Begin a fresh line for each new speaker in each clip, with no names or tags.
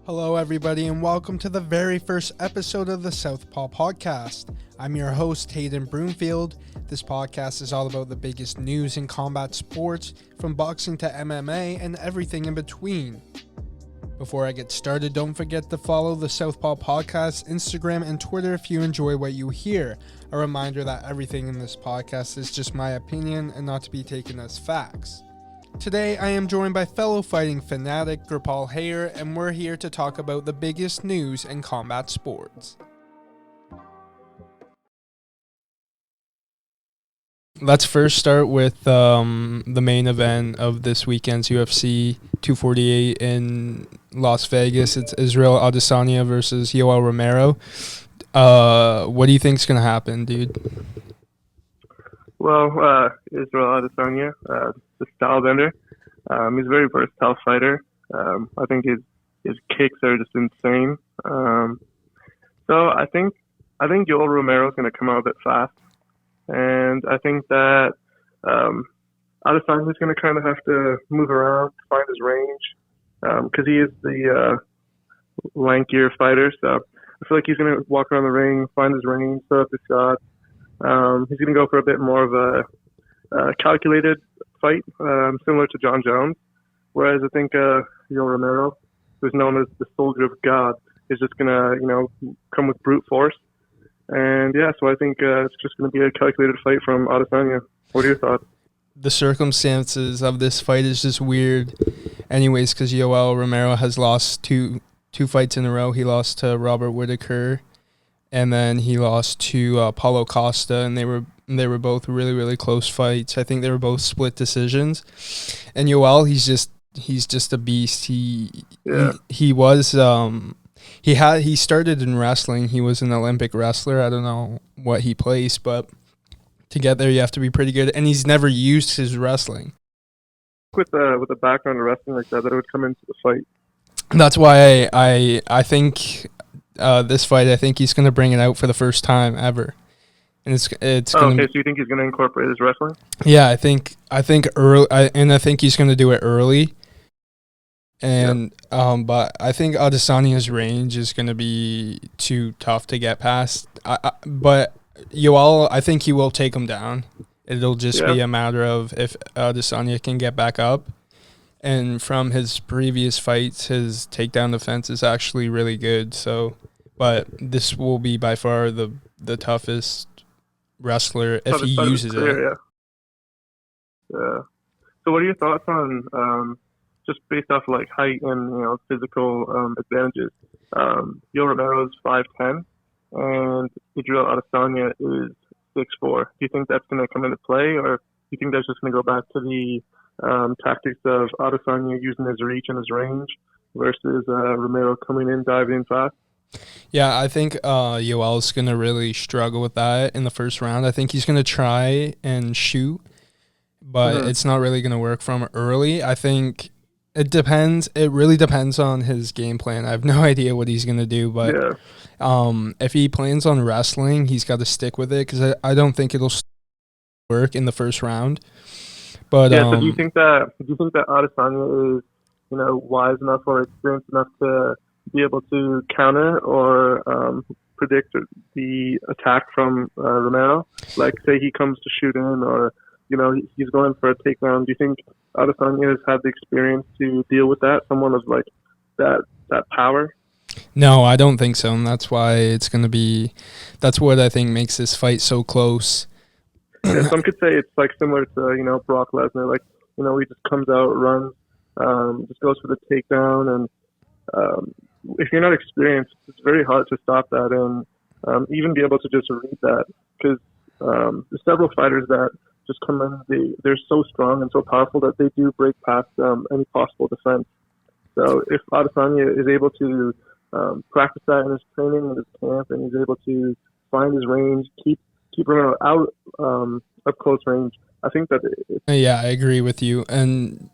Hello, everybody, and welcome to the very first episode of the Southpawpodcast. I'm your host, Hayden Broomfield. This podcast is all about the biggest news in combat sports, from boxing to MMA and everything in between. Before I get started, don't forget to follow the Southpaw Podcast Instagram and Twitter if you enjoy what you hear. A reminder that everything in this podcast is just my opinion and not to be taken as facts. Today, I am joined by fellow fighting fanatic Gurpal Hayer, and we're here to talk about the biggest news in combat sports. Let's first start with the main event of this weekend's UFC 248 in Las Vegas. It's Israel Adesanya versus Yoel Romero. What do you think is going to happen, dude?
Well, Israel Adesanya, the style bender. He's a very versatile fighter. I think his kicks are just insane. So I think Yoel Romero is going to come out a bit fast, and I think that Adesanya is going to kind of have to move around to find his range because he is the lankier fighter. So I feel like he's going to walk around the ring, find his range, throw up his shots. He's going to go for a bit more of a calculated fight, similar to John Jones. Whereas I think Yoel Romero, who's known as the soldier of God, is just going to, come with brute force. And yeah, so I think it's just going to be a calculated fight from Adesanya. What are your thoughts?
The circumstances of this fight is just weird anyways, because Yoel Romero has lost two fights in a row. He lost to Robert Whittaker, and then he lost to Paulo Costa, and they were both really, really close fights. I think they were both split decisions. And Yoel, he's just a beast. He started in wrestling. He was an Olympic wrestler. I don't know what he placed, but to get there you have to be pretty good. And he's never used his wrestling.
With a background of wrestling like that it would come into the fight.
That's why I think this fight, I think he's going to bring it out for the first time ever. And it's going to.
Okay, so you think he's going to incorporate his wrestling?
Yeah, I think early, and I think he's going to do it early. And but I think Adesanya's range is going to be too tough to get past. But Yoel, I think he will take him down. It'll just be a matter of if Adesanya can get back up. And from his previous fights, his takedown defense is actually really good. So, but this will be by far the toughest wrestler if he uses it.
Yeah. So, what are your thoughts on just based off like height and physical advantages? Yoel Romero is 5'10", and Israel Adesanya is 6'4". Do you think that's going to come into play, or do you think that's just going to go back to the tactics of Adesanya using his reach and his range versus Romero coming in, diving in fast?
Yeah, I think Yoel's going to really struggle with that in the first round. I think he's going to try and shoot, but it's not really going to work from early. I think it depends. It really depends on his game plan. I have no idea what he's going to do, but if he plans on wrestling, he's got to stick with it because I don't think it'll work in the first round. But
so do you think that Adesanya is wise enough or experienced enough to be able to counter or predict the attack from Romero? Like, say he comes to shoot in, or he's going for a takedown. Do you think Adesanya has had the experience to deal with that? Someone of like that power?
No, I don't think so, and that's why it's going to be. That's what I think makes this fight so close.
Yeah, some could say it's like similar to Brock Lesnar. Like he just comes out, runs, just goes for the takedown, and if you're not experienced, it's very hard to stop that and even be able to just read that, because there's several fighters that just come in. They're so strong and so powerful that they do break past any possible defense. So if Adesanya is able to practice that in his training, in his camp, and he's able to find his range, keep Romero out of close range, I think that
yeah, I agree with you. And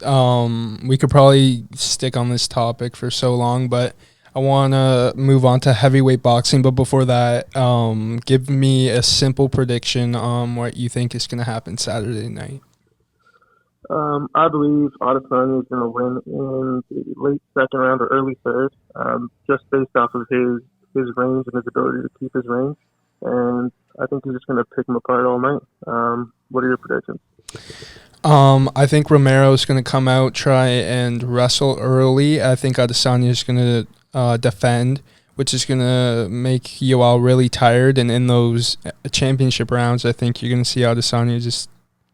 we could probably stick on this topic for so long, but I want to move on to heavyweight boxing. But before that, give me a simple prediction on what you think is going to happen Saturday night.
I believe Adesanya is going to win in the late second round or early third, just based off of his range and his ability to keep his range. And I think he's just going to pick him apart all night. What are your predictions?
I think Romero is going to come out, try and wrestle early. I think Adesanya is going to defend, which is going to make Yoel really tired. And in those championship rounds, I think you're going to see Adesanya just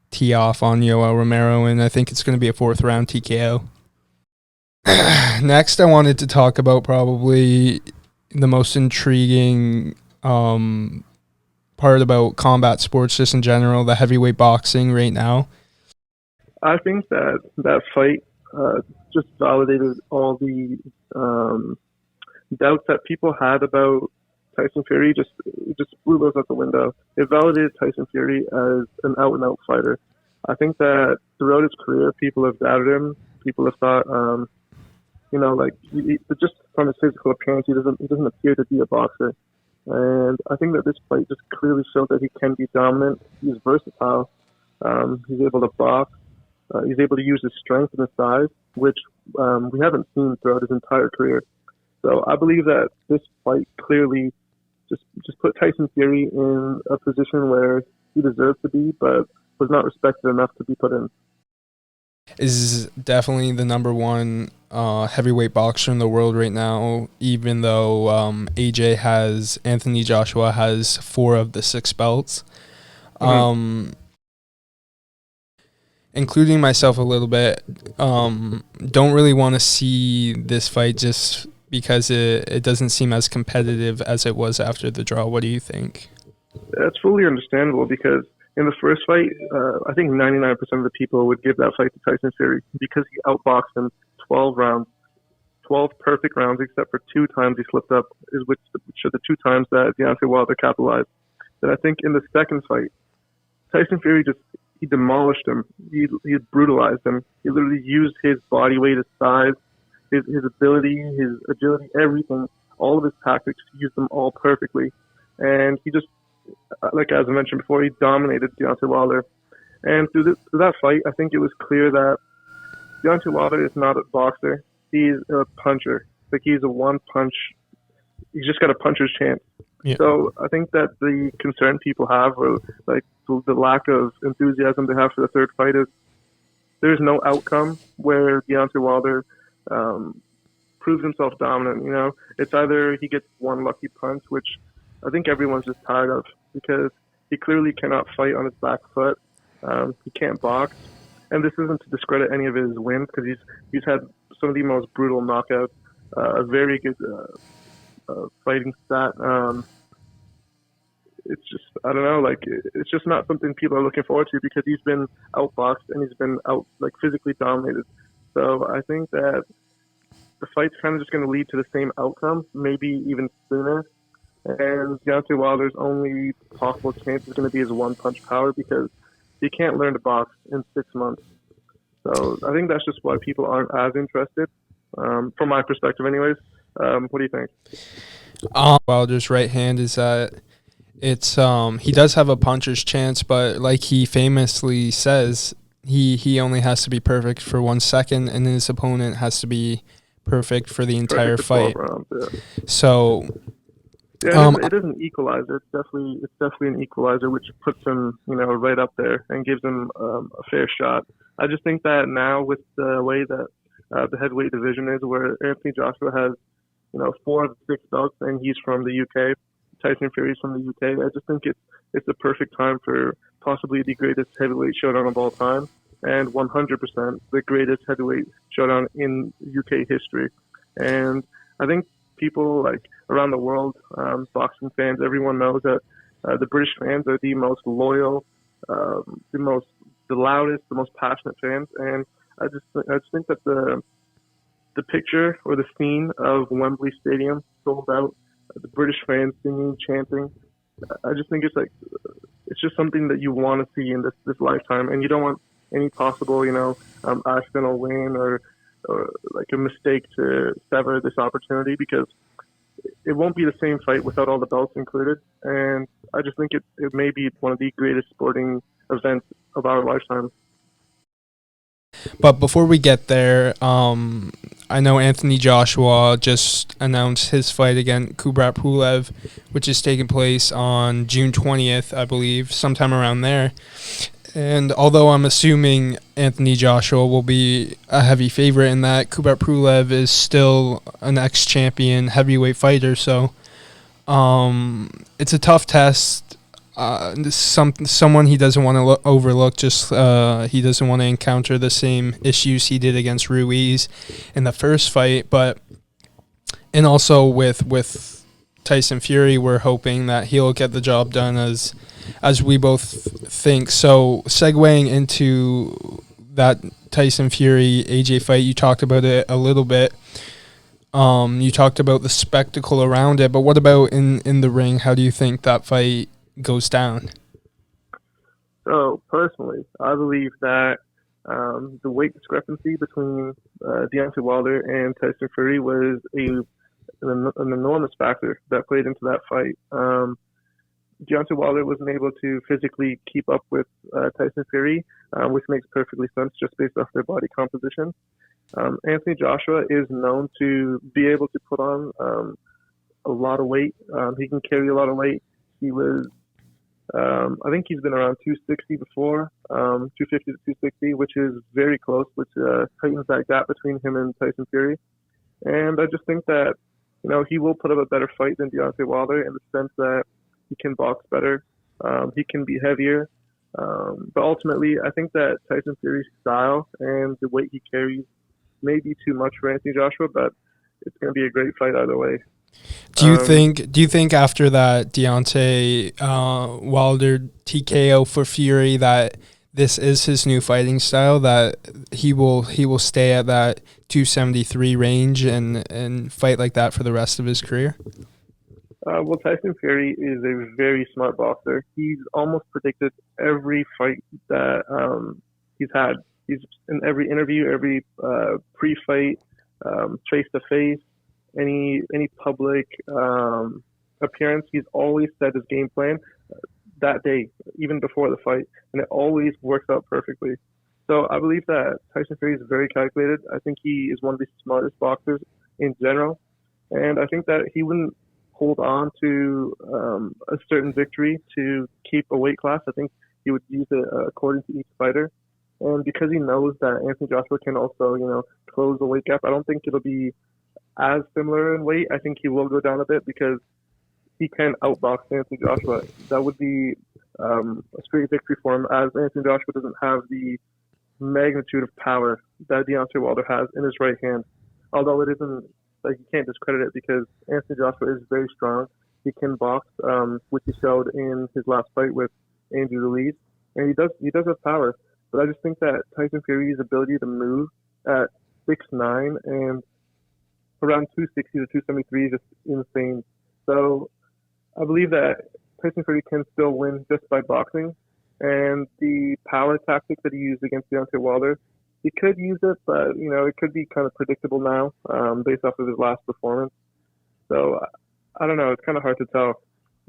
tee off on Yoel Romero, and I think it's going to be a fourth round TKO. Next, I wanted to talk about probably the most intriguing part about combat sports just in general, the heavyweight boxing right now.
I think that fight just validated all the doubts that people had about Tyson Fury. Just blew those out the window. It validated Tyson Fury as an out-and-out fighter. I think that throughout his career, people have doubted him. People have thought, just from his physical appearance, he doesn't appear to be a boxer. And I think that this fight just clearly showed that he can be dominant. He's versatile. He's able to box. He's able to use his strength and his size, which we haven't seen throughout his entire career. So I believe that this fight clearly just put Tyson Fury in a position where he deserved to be, but was not respected enough to be put in.
Is definitely the number one heavyweight boxer in the world right now, even though Anthony Joshua has 4 of the 6 belts. Including myself a little bit, don't really want to see this fight just because it doesn't seem as competitive as it was after the draw. What do you think?
That's fully understandable because in the first fight, I think 99% of the people would give that fight to Tyson Fury because he outboxed him 12 rounds, 12 perfect rounds, except for 2 times he slipped up, which are the 2 times that Deontay Wilder capitalized. Then I think in the second fight, Tyson Fury he demolished him. He brutalized him. He literally used his body weight, his size, his ability, his agility, everything, all of his tactics, he used them all perfectly. And he just, like as I mentioned before, he dominated Deontay Wilder. And through that fight, I think it was clear that Deontay Wilder is not a boxer. He's a puncher. Like he's a one-punch. He's just got a puncher's chance. Yeah. So I think that the concern people have, or like the lack of enthusiasm they have for the third fight, is there's no outcome where Deontay Wilder proves himself dominant. You know, it's either he gets one lucky punch, which I think everyone's just tired of because he clearly cannot fight on his back foot. He can't box, and this isn't to discredit any of his wins because he's had some of the most brutal knockouts. A very good fighting stat. It's just, I don't know, like it's just not something people are looking forward to because he's been outboxed and he's been physically dominated. So I think that the fight's kind of just going to lead to the same outcome, maybe even sooner. And Deontay Wilder's only possible chance is going to be his one-punch power because he can't learn to box in 6 months. So I think that's just why people aren't as interested, from my perspective anyways. What do you think?
Wilder's right hand is that it's he does have a puncher's chance, but like he famously says, he only has to be perfect for 1 second, and his opponent has to be perfect for the entire fight.
Rounds, yeah.
So
it is an equalizer. It's definitely an equalizer, which puts him right up there and gives him a fair shot. I just think that now with the way that the heavyweight division is, where Anthony Joshua has 4 of the 6 belts, and he's from the UK. Tyson Fury's from the UK. I just think it's the perfect time for possibly the greatest heavyweight showdown of all time, and 100% the greatest heavyweight showdown in UK history. And I think people around the world, boxing fans, everyone knows that the British fans are the most loyal, the loudest, the most passionate fans. And I just think that the picture or the scene of Wembley Stadium sold out, the British fans singing, chanting, I just think it's just something that you want to see in this lifetime, and you don't want any possible accidental win or like a mistake to sever this opportunity, because it won't be the same fight without all the belts included. And I just think it may be one of the greatest sporting events of our lifetime.
But before we get there, I know Anthony Joshua just announced his fight against Kubrat Pulev, which is taking place on June 20th, I believe, sometime around there. And although I'm assuming Anthony Joshua will be a heavy favorite in that, Kubrat Pulev is still an ex-champion heavyweight fighter, so it's a tough test. Someone he doesn't want to overlook. Just he doesn't want to encounter the same issues he did against Ruiz in the first fight. And also with Tyson Fury, we're hoping that he'll get the job done as we both think. So segueing into that Tyson Fury AJ fight, you talked about it a little bit. You talked about the spectacle around it, but what about in the ring? How do you think that fight goes down?
So personally, I believe that the weight discrepancy between Deontay Wilder and Tyson Fury was an enormous factor that played into that fight. Deontay Wilder wasn't able to physically keep up with Tyson Fury, which makes perfectly sense just based off their body composition. Anthony Joshua is known to be able to put on a lot of weight. He can carry a lot of weight. He was, I think he's been around 260 before, 250 to 260, which is very close, which tightens that gap between him and Tyson Fury. And I just think that, he will put up a better fight than Deontay Wilder in the sense that he can box better. He can be heavier. But ultimately, I think that Tyson Fury's style and the weight he carries may be too much for Anthony Joshua, but it's going to be a great fight either way.
Do you think after that Deontay Wilder TKO for Fury that this is his new fighting style, that he will stay at that 273 range and fight like that for the rest of his career?
Well, Tyson Fury is a very smart boxer. He's almost predicted every fight that he's had. He's in every interview, every pre-fight, face-to-face, any public appearance. He's always set his game plan that day, even before the fight, and it always works out perfectly. So I believe that Tyson Fury is very calculated. I think he is one of the smartest boxers in general, and I think that he wouldn't hold on to a certain victory to keep a weight class. I think he would use it according to each fighter. And because he knows that Anthony Joshua can also, close the weight gap, I don't think it'll be as similar in weight. I think he will go down a bit because he can outbox Anthony Joshua. That would be a straight victory for him, as Anthony Joshua doesn't have the magnitude of power that Deontay Wilder has in his right hand. Although it isn't, you can't discredit it because Anthony Joshua is very strong. He can box, which he showed in his last fight with Andrew Ruiz, and he does have power. But I just think that Tyson Fury's ability to move at 6'9" and around 260 to 273 is just insane. So I believe that Tyson Fury can still win just by boxing. And the power tactic that he used against Deontay Wilder, he could use it, but, it could be kind of predictable now based off of his last performance. So I don't know. It's kind of hard to tell.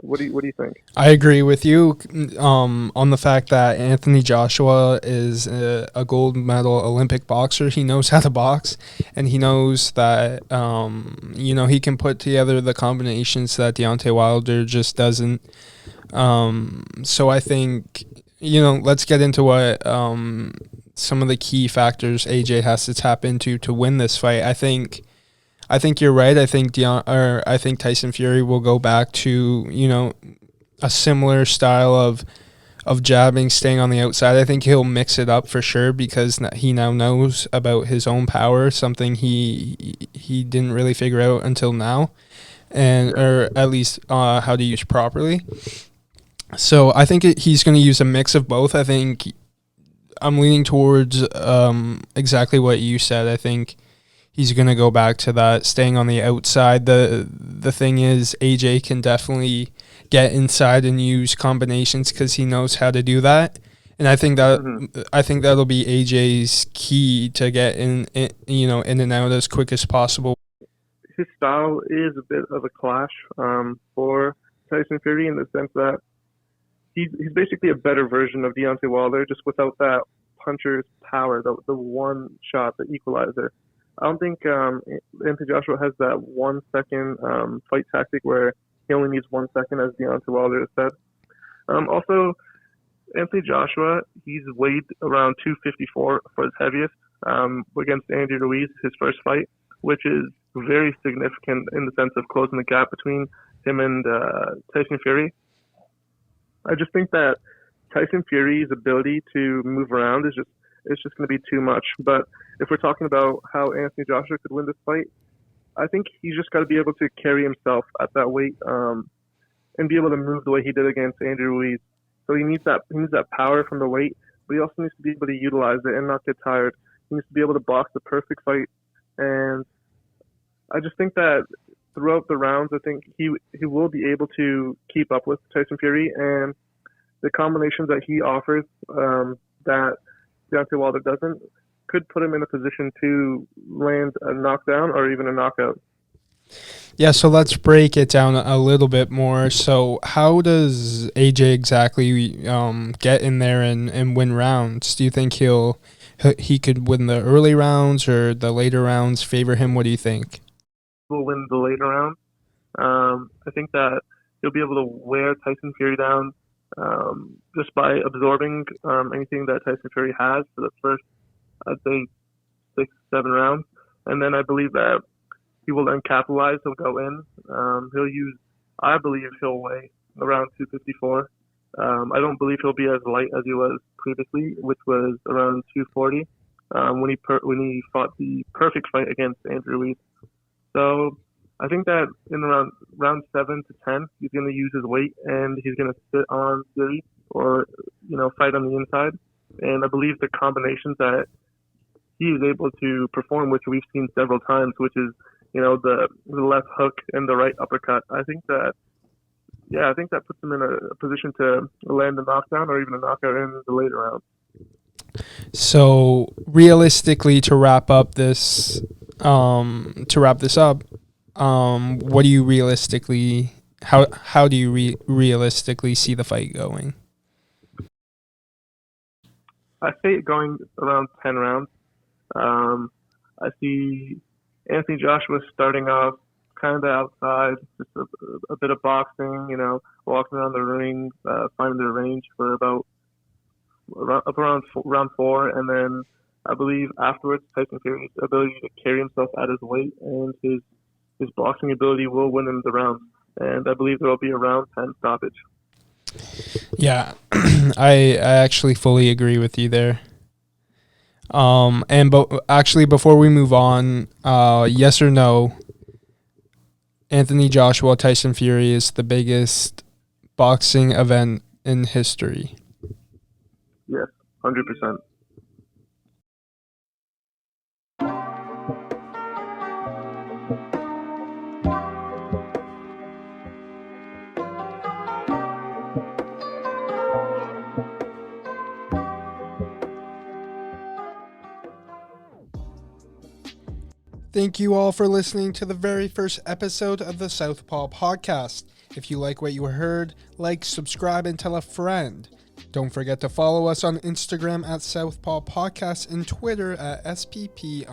What do you think?
I agree with you on the fact that Anthony Joshua is a gold medal Olympic boxer. He knows how to box, and he knows that he can put together the combinations that Deontay Wilder just doesn't. So I think let's get into what some of the key factors AJ has to tap into to win this fight. I think you're right. I think Tyson Fury will go back to, a similar style of jabbing, staying on the outside. I think he'll mix it up for sure because he now knows about his own power, something he didn't really figure out until now, or at least how to use properly. So I think he's going to use a mix of both. I think I'm leaning towards exactly what you said. I think he's going to go back to that, staying on the outside. The thing is, AJ can definitely get inside and use combinations because he knows how to do that. And I think that'll be AJ's key to get in and out as quick as possible.
His style is a bit of a clash for Tyson Fury in the sense that he's basically a better version of Deontay Wilder, just without that puncher's power, the one shot, the equalizer. I don't think Anthony Joshua has that 1 second fight tactic where he only needs 1 second, as Deontay Wilder has said. Also, Anthony Joshua, he's weighed around 254 for his heaviest against Andy Ruiz, his first fight, which is very significant in the sense of closing the gap between him and Tyson Fury. I just think that Tyson Fury's ability to move around is just going to be too much. But if we're talking about how Anthony Joshua could win this fight, I think he's just got to be able to carry himself at that weight and be able to move the way he did against Andy Ruiz. So he needs that power from the weight, but he also needs to be able to utilize it and not get tired. He needs to be able to box the perfect fight. And I just think that throughout the rounds, I think he will be able to keep up with Tyson Fury, and the combinations that he offers that Deontay Wilder doesn't could put him in a position to land a knockdown or even a knockout.
Yeah, so let's break it down a little bit more. So how does AJ exactly get in there and win rounds? Do you think he could win the early rounds, or the later rounds favor him? What do you think?
Will win the later round. I think that he'll be able to wear Tyson Fury down just by absorbing anything that Tyson Fury has for the first, I'd say, 6-7 rounds. And then I believe that he will then capitalize. He'll go in. I believe he'll weigh around 254. I don't believe he'll be as light as he was previously, which was around 240 when he fought the perfect fight against Andrew Ruiz. So I think that in around round 7 to 10, he's going to use his weight and he's going to sit on Fury or fight on the inside. And I believe the combinations that he is able to perform, which we've seen several times, which is the left hook and the right uppercut. I think that puts him in a position to land a knockdown or even a knockout in the later round.
So realistically, to wrap this up, what do you realistically? How do you realistically see the fight going?
I see it going around 10 rounds. I see Anthony Joshua starting off kind of outside, just a bit of boxing, walking around the ring, finding their range for about around round 4, and then I believe afterwards Tyson Fury's ability to carry himself at his weight and his boxing ability will win him the round, and I believe there will be a round 10 stoppage.
Yeah, I actually fully agree with you there. Actually, before we move on, yes or no, Anthony Joshua, Tyson Fury is the biggest boxing event in history?
Yes, 100%.
Thank you all for listening to the very first episode of the Southpaw Podcast. If you like what you heard, like, subscribe, and tell a friend. Don't forget to follow us on Instagram at Southpaw Podcast and Twitter at SPP_MMA.